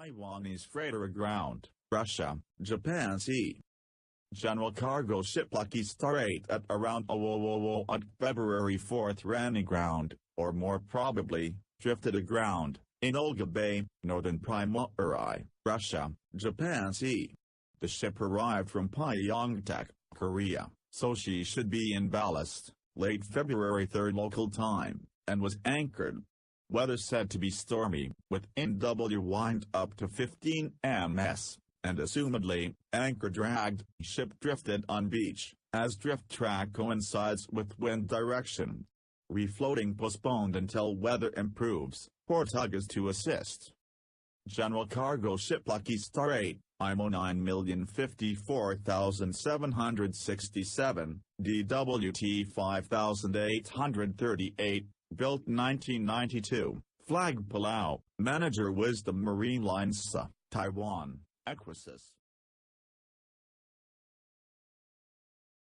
Taiwanese freighter aground, Russia, Japan Sea. General cargo ship Lucky Star 8 at around 0000 on February 4 ran aground, or more probably, drifted aground, in Olga Bay, northern Primorye, Russia, Japan Sea. The ship arrived from Pyeongtaek, Korea, so she should be in ballast, late February 3 local time, and was anchored. Weather said to be stormy, with NW wind up to 15 ms, and assumedly, anchor dragged, ship drifted on beach, as drift track coincides with wind direction. Refloating postponed until weather improves, port tug is to assist. General cargo ship Lucky Star 8, IMO 9,054,767, DWT 5,838, built 1992, flag Palau, manager Wisdom Marine Lines, Taiwan, EQUASIS.